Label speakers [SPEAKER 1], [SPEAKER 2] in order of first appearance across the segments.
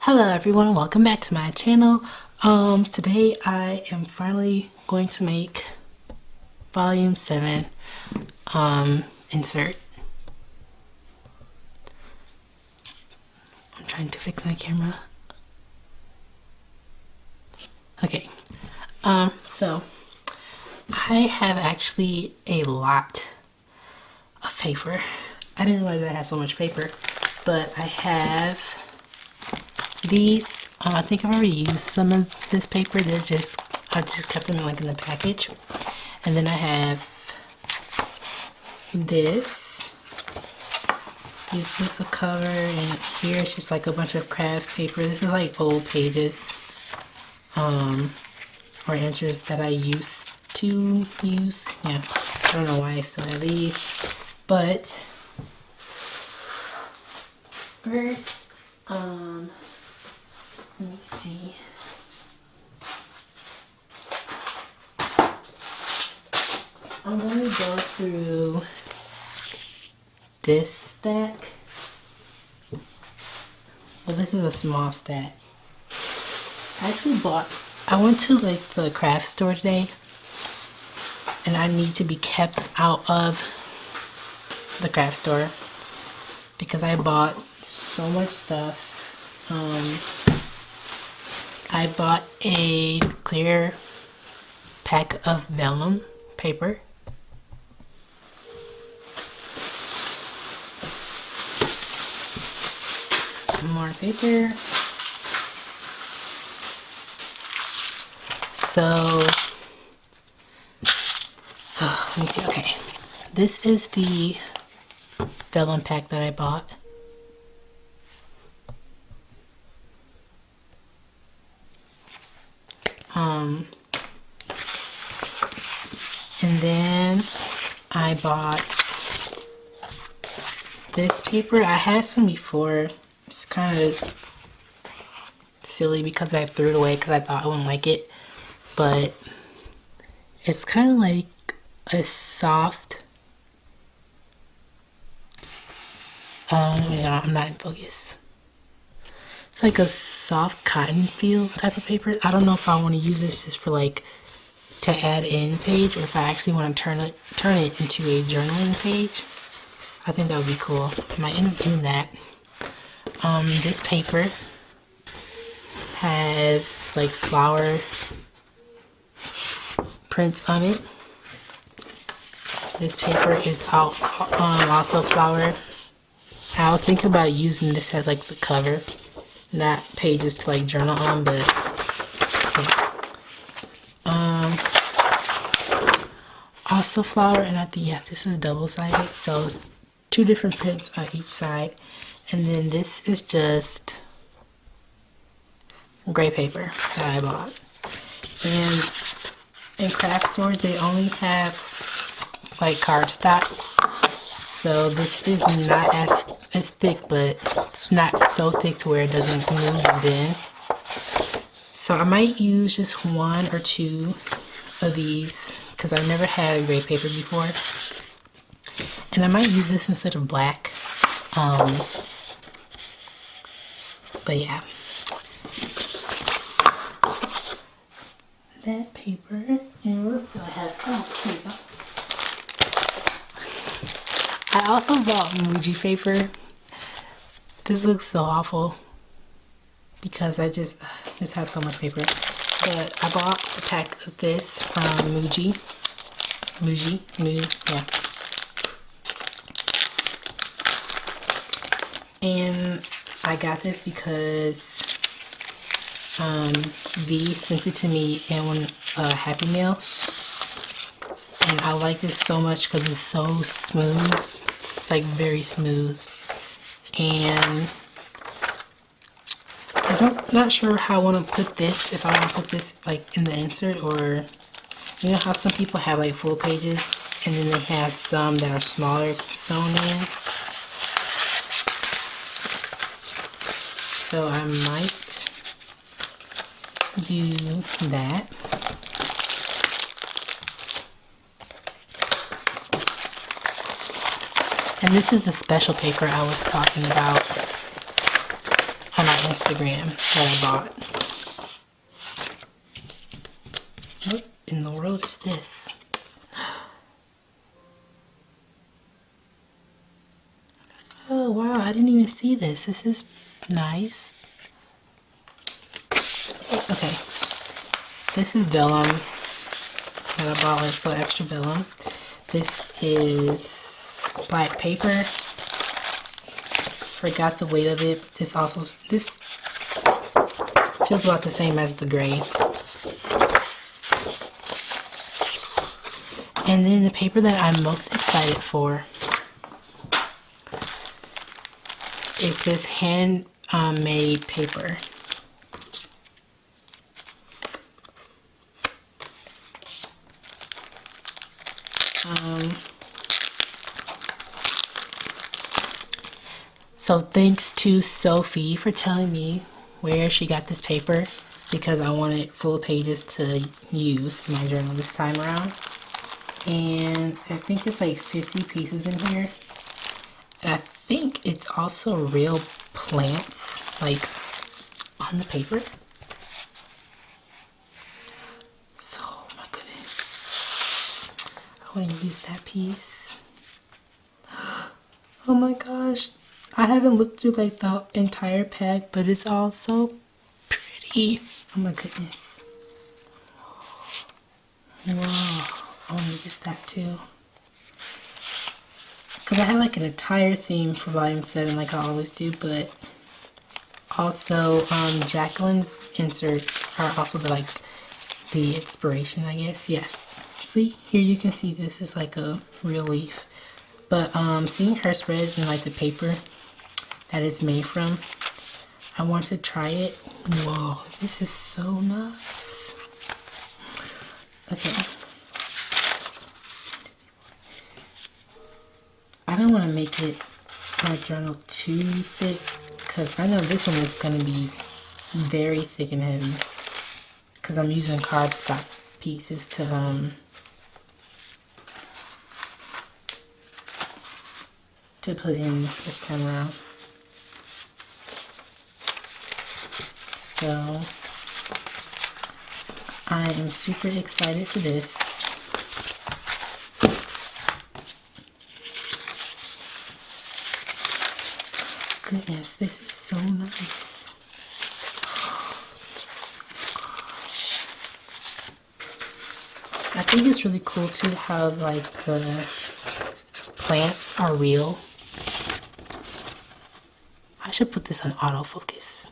[SPEAKER 1] Hello everyone, welcome back to my channel. Today I am finally going to make volume 7 insert. I'm trying to fix my camera. Okay. So I have actually a lot of paper. I didn't realize I had so much paper, but I have these. I think I've already used some of this paper. I just kept them like in the package. And then I have this. This is a cover, and here it's just like a bunch of craft paper. This is like old pages, or answers that I used to use. Yeah, I don't know why I still have these, but first, let me see. I'm going to go through this stack. Well, this is a small stack. I went to like the craft store today, and I need to be kept out of the craft store because I bought so much stuff. I bought a clear pack of vellum paper. More paper. So, let me see. Okay, this is the vellum pack that I bought. And then I bought this paper. I had some before. It's kind of silly because I threw it away because I thought I wouldn't like it. But it's kind of like a soft, I'm not in focus. It's like a soft cotton feel type of paper. I don't know if I want to use this just for like to add in page, or if I actually want to turn it into a journaling page. I think that would be cool. I might end up doing that. This paper has like flower prints on it. This paper is also flower. I was thinking about using this as like the cover, not pages to like journal on, but yeah. Also flower, and I think, yeah, this is double-sided, so it's 2 different prints on each side. And then this is just gray paper that I bought. And in craft stores, they only have like cardstock, so this is not as thick, but it's not so thick to where it doesn't move in. So I might use just 1 or 2 of these because I've never had gray paper before, and I might use this instead of black. But yeah, that paper. And what else do I have? Oh, here we go. I also bought Muji paper. This looks so awful because I just have so much paper. But I bought a pack of this from Muji, yeah. And I got this because V sent it to me in a Happy Meal, and I like this so much because it's so smooth. It's like very smooth, and I'm not sure how I want to put this. If I want to put this like in the insert, or you know how some people have like full pages and then they have some that are smaller sewn in. So I might do that. And this is the special paper I was talking about. Oh, not Instagram that I bought. What in the world is this? Oh wow, I didn't even see this. This is nice. Okay. This is vellum that I bought, like, so extra vellum. This is black paper. Forgot the weight of it. This feels about the same as the gray. And then the paper that I'm most excited for is this handmade paper. So thanks to Sophie for telling me where she got this paper, because I wanted full pages to use in my journal this time around. And I think it's like 50 pieces in here. And I think it's also real plants, like, on the paper. So, my goodness. I want to use that piece. Oh my gosh. I haven't looked through, like, the entire pack, but it's all so pretty. Oh my goodness. Wow. I want to use that too. Because I have like an entire theme for volume 7 like I always do, but also Jacqueline's inserts are also the inspiration, I guess. Yes. See, here you can see this is like a real leaf. But seeing her spreads and like the paper that it's made from, I want to try it. Whoa, this is so nice. Okay. I don't want to make it my journal too thick, because I know this one is going to be very thick and heavy, because I'm using cardstock pieces to put in this time around. So I am super excited for this. Goodness, this is so nice. I think it's really cool too how like the plants are real. I should put this on autofocus.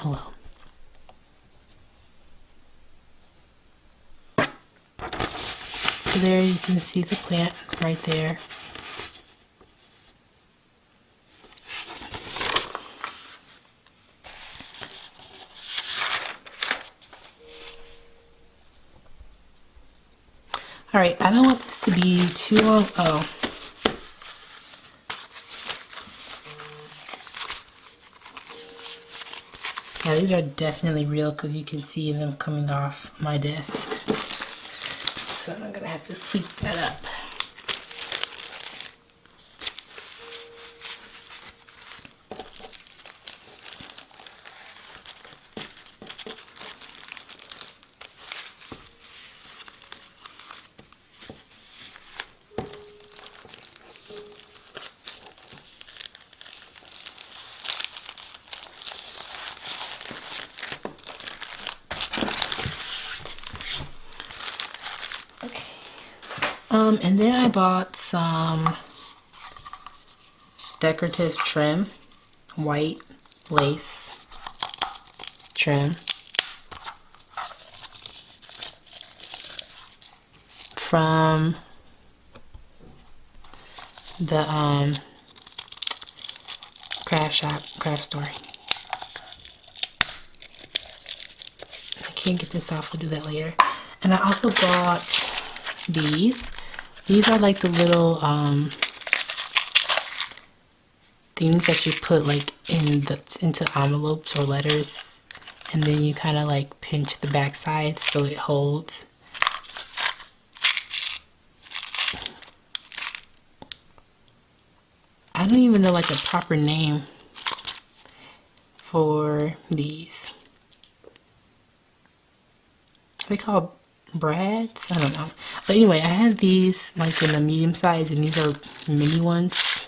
[SPEAKER 1] Oh well. So there you can see the plant right there. Alright, I don't want this to be too long. Oh. Yeah, these are definitely real because you can see them coming off my desk. So I'm gonna have to sweep that up. And then I bought some decorative trim, white lace trim from the craft store. I can't get this off, we'll do that later. And I also bought these. These are like the little things that you put like into envelopes or letters, and then you kind of like pinch the back side so it holds. don't even know like a proper name for these. They call brads? I don't know. But anyway, I have these like in the medium size, and these are mini ones.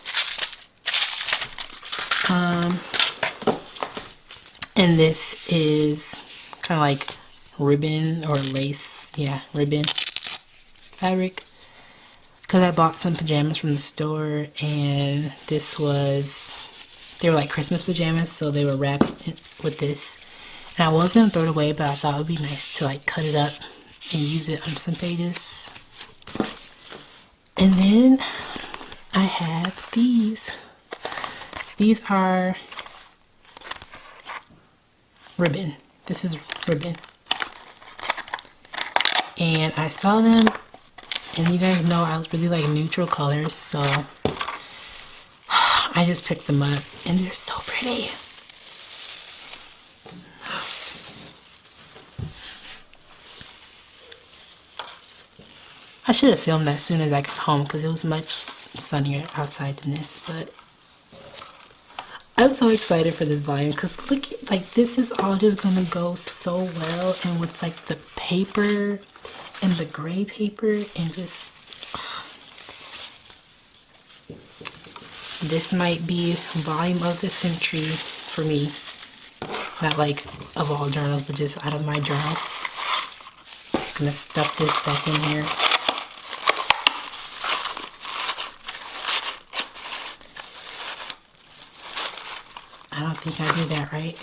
[SPEAKER 1] And this is kind of like ribbon or lace. Yeah, ribbon fabric. Because I bought some pajamas from the store, and this was, they were like Christmas pajamas, so they were wrapped with this. And I was going to throw it away, but I thought it would be nice to like cut it up and use it on some pages. And then I have these. These are ribbon. This is ribbon. And I saw them, and you guys know I really like neutral colors, so I just picked them up, and they're so pretty. I should have filmed as soon as I got home because it was much sunnier outside than this, but I'm so excited for this volume because look, like this is all just gonna go so well, and with like the paper and the gray paper and just this might be volume of the century for me. Not like of all journals, but just out of my journals. Just gonna stuff this back in here. I don't think I did that right.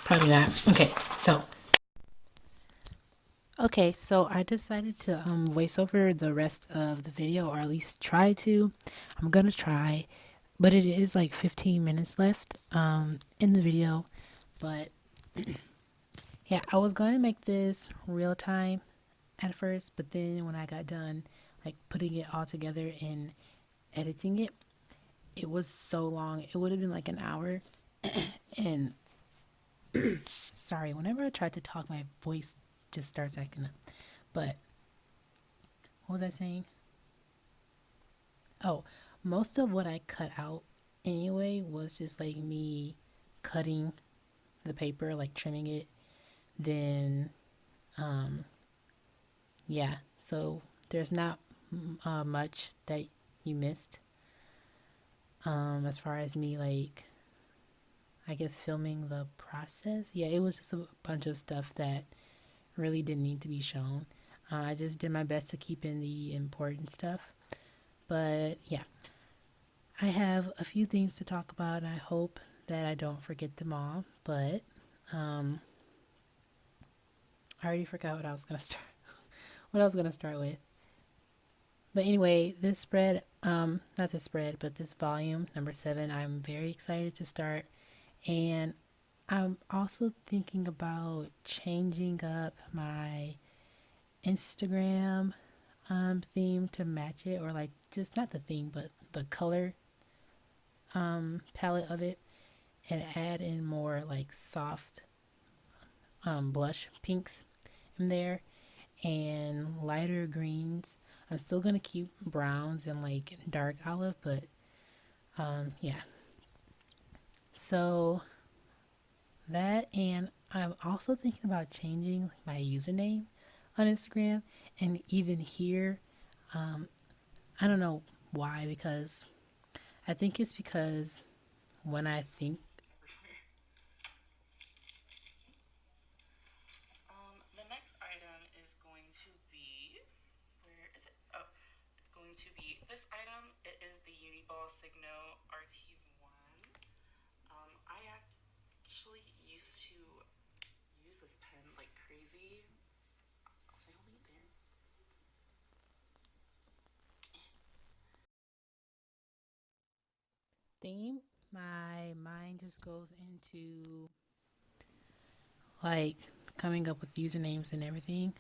[SPEAKER 1] Probably not. Okay, so I decided to voice over the rest of the video, or at least try to. I'm gonna try, but it is like 15 minutes left in the video. But yeah, I was going to make this real time at first, but then when I got done like putting it all together and editing it, it was so long. It would have been like an hour. And sorry, whenever I try to talk, my voice just starts acting up. But what was I saying? Oh, most of what I cut out anyway was just like me cutting the paper, like trimming it. Then yeah, so there's not much that you missed as far as me, like, I guess filming the process. Yeah, it was just a bunch of stuff that really didn't need to be shown. I just did my best to keep in the important stuff. But yeah, I have a few things to talk about, and I hope that I don't forget them all. But I already forgot what I was gonna start. What I was gonna start with. But anyway, this spread, not this spread, but this volume number 7, I'm very excited to start. And I'm also thinking about changing up my Instagram theme to match it, or like just not the theme, but the color palette of it, and add in more like soft blush pinks in there and lighter greens. I'm still gonna keep browns and like dark olive, but yeah. So that, and I'm also thinking about changing my username on Instagram, and even here, I don't know why, because I think it's because when I think
[SPEAKER 2] the next item is going to be, where is it? Oh, it's going to be this item. It is the Uniball Signo RT1. I actually used to use this pen like crazy. Was I holding it there?
[SPEAKER 1] theme, my mind just goes into like coming up with usernames and everything.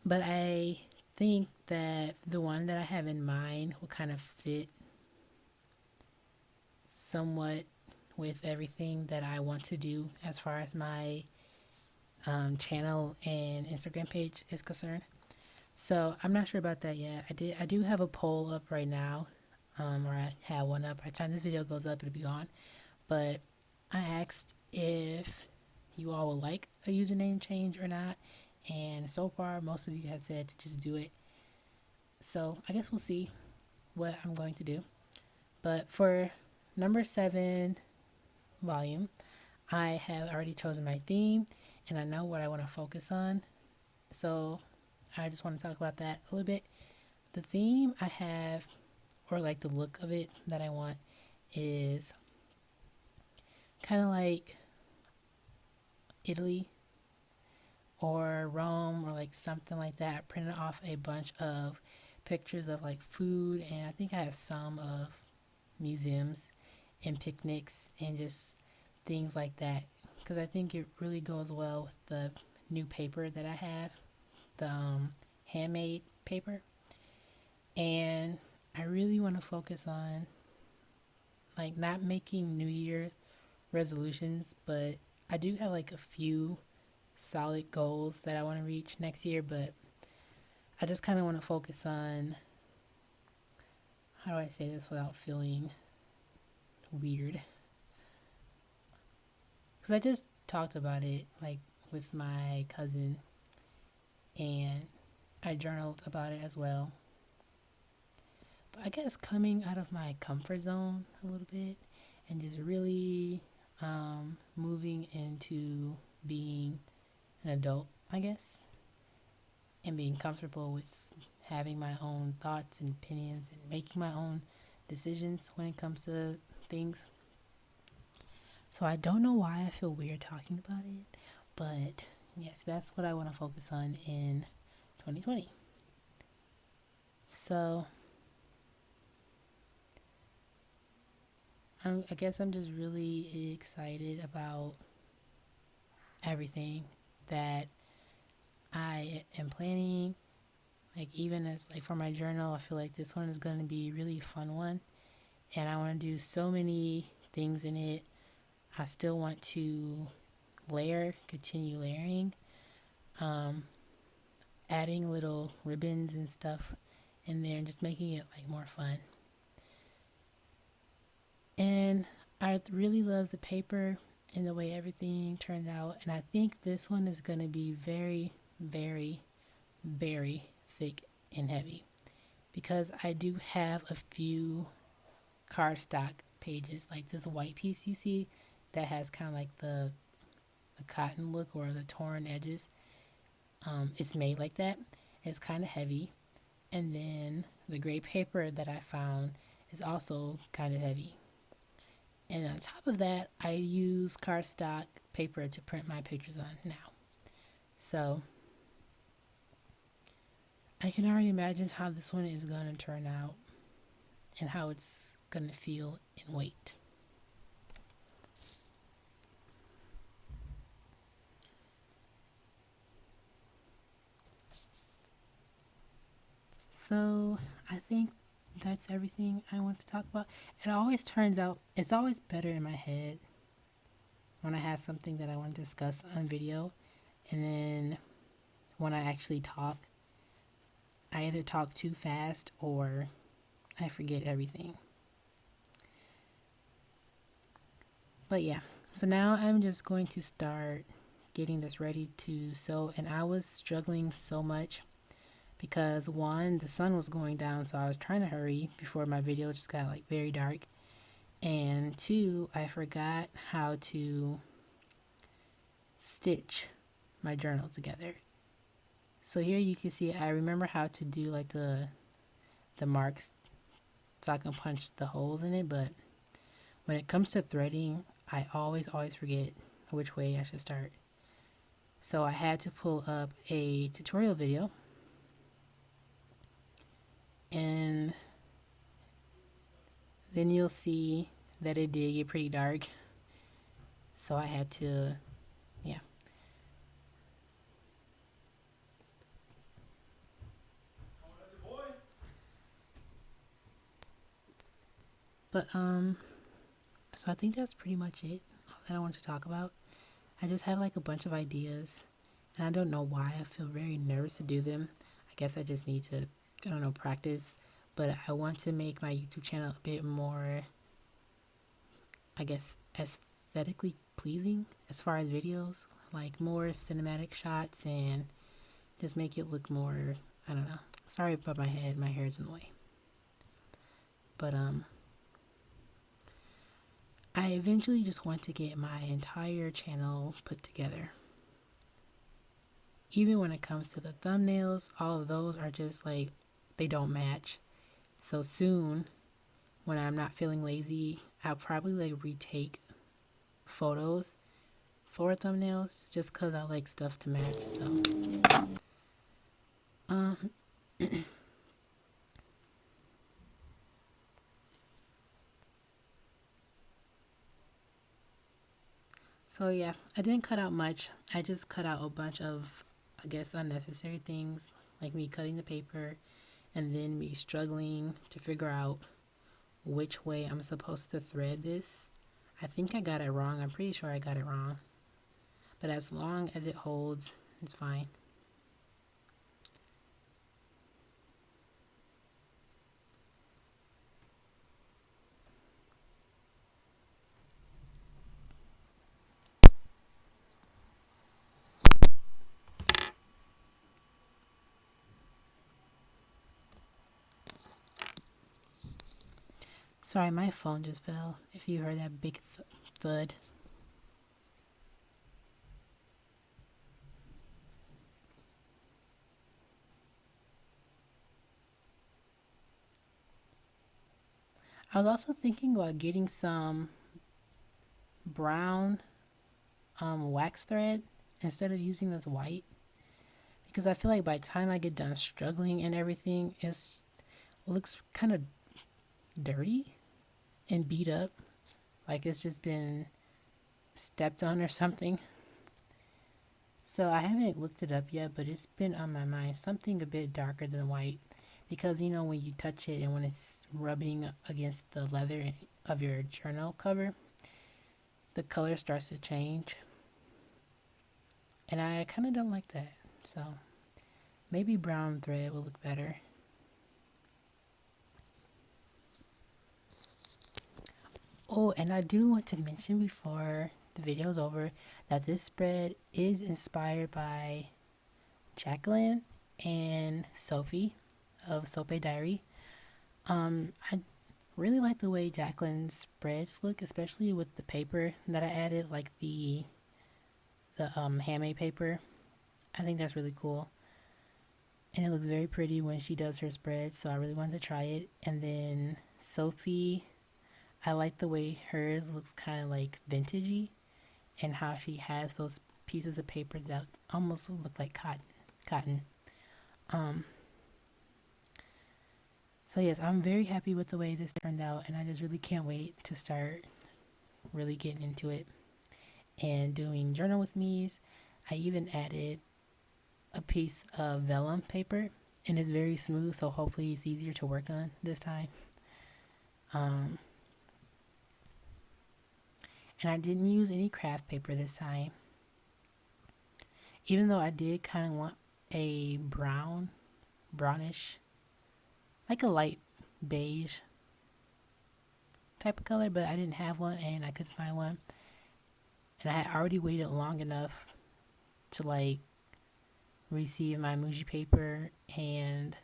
[SPEAKER 1] But I think that the one that I have in mind will kind of fit somewhat with everything that I want to do as far as my channel and Instagram page is concerned. So I'm not sure about that yet. I do have a poll up right now, or I have one up. By the time this video goes up, it'll be gone. But I asked if you all would like a username change or not, and so far most of you have said to just do it. So I guess we'll see what I'm going to do. But for number 7 volume, I have already chosen my theme and I know what I want to focus on. So I just want to talk about that a little bit. The theme I have, or like the look of it that I want, is kind of like Italy or Rome or like something like that. I printed off a bunch of pictures of like food, and I think I have some of museums and picnics and just things like that, because I think it really goes well with the new paper that I have, the handmade paper. And I really want to focus on like not making New Year resolutions, but I do have like a few solid goals that I want to reach next year, but I just kind of want to focus on, how do I say this without feeling weird? Because I just talked about it like with my cousin, and I journaled about it as well. But I guess coming out of my comfort zone a little bit and just really moving into being an adult, I guess, and being comfortable with having my own thoughts and opinions and making my own decisions when it comes to things. So I don't know why I feel weird talking about it, but yes, that's what I want to focus on in 2020. So I guess I'm just really excited about everything that I am planning. Like even as like for my journal, I feel like this one is going to be a really fun one, and I want to do so many things in it. I still want to continue layering, adding little ribbons and stuff in there and just making it like more fun. And I really love the paper and the way everything turned out, and I think this one is going to be very, very, very thick and heavy, because I do have a few cardstock pages, like this white piece you see that has kind of like the cotton look or the torn edges. It's made like that. It's kind of heavy. And then the gray paper that I found is also kind of heavy. And on top of that, I use cardstock paper to print my pictures on now. So I can already imagine how this one is going to turn out and how it's going to feel in weight. So I think that's everything I want to talk about. It always turns out, it's always better in my head when I have something that I want to discuss on video, and then when I actually talk, I either talk too fast or I forget everything. But yeah, so now I'm just going to start getting this ready to sew, and I was struggling so much because one, the sun was going down, so I was trying to hurry before my video just got like very dark, and two, I forgot how to stitch my journal together. So here you can see I remember how to do like the marks so I can punch the holes in it, but when it comes to threading, I always forget which way I should start. So I had to pull up a tutorial video, and then you'll see that it did get pretty dark. So I had to, yeah. But So I think that's pretty much it that I want to talk about. I just have like a bunch of ideas, and I don't know why I feel very nervous to do them. I guess I just need to, I don't know, practice. But I want to make my YouTube channel a bit more, I guess, aesthetically pleasing as far as videos, like more cinematic shots, and just make it look more, I don't know. Sorry about my head, my hair's in the way. But I eventually just want to get my entire channel put together. Even when it comes to the thumbnails, all of those are just like, they don't match. So soon, when I'm not feeling lazy, I'll probably like retake photos for thumbnails just because I like stuff to match. So so yeah, I didn't cut out much. I just cut out a bunch of, I guess, unnecessary things, like me cutting the paper and then me struggling to figure out which way I'm supposed to thread this. I think I got it wrong. I'm pretty sure I got it wrong. But as long as it holds, it's fine. Sorry, my phone just fell. If you heard that big thud. I was also thinking about getting some brown wax thread instead of using this white, because I feel like by the time I get done struggling and everything, it looks kind of dirty and beat up, like it's just been stepped on or something. So I haven't looked it up yet, but it's been on my mind, something a bit darker than white, because you know when you touch it and when it's rubbing against the leather of your journal cover, the color starts to change, and I kind of don't like that. So maybe brown thread will look better. Oh, and I do want to mention before the video is over that this spread is inspired by Jacqueline and Sophie of Sope Diary. I really like the way Jacqueline's spreads look, especially with the paper that I added, like the handmade paper. I think that's really cool, and it looks very pretty when she does her spreads, so I really wanted to try it. And then Sophie, I like the way hers looks kind of like vintagey, and how she has those pieces of paper that almost look like cotton. So yes, I'm very happy with the way this turned out, and I just really can't wait to start really getting into it and doing journal with me's. I even added a piece of vellum paper, and it's very smooth, so hopefully it's easier to work on this time. And I didn't use any craft paper this time, even though I did kind of want a brownish, like a light beige type of color, but I didn't have one and I couldn't find one. And I had already waited long enough to like receive my Muji paper and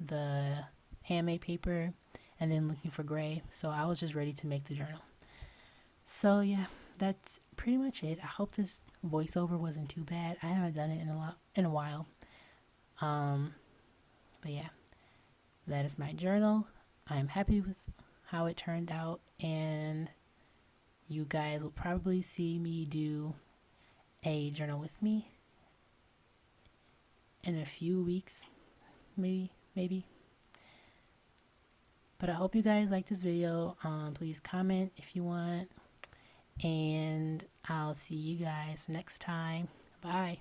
[SPEAKER 1] the handmade paper, and then looking for gray. So I was just ready to make the journal. So yeah, that's pretty much it. I hope this voiceover wasn't too bad. I haven't done it in a while. But yeah, that is my journal. I'm happy with how it turned out, and you guys will probably see me do a journal with me in a few weeks, maybe. But I hope you guys like this video. Please comment if you want, and I'll see you guys next time. Bye.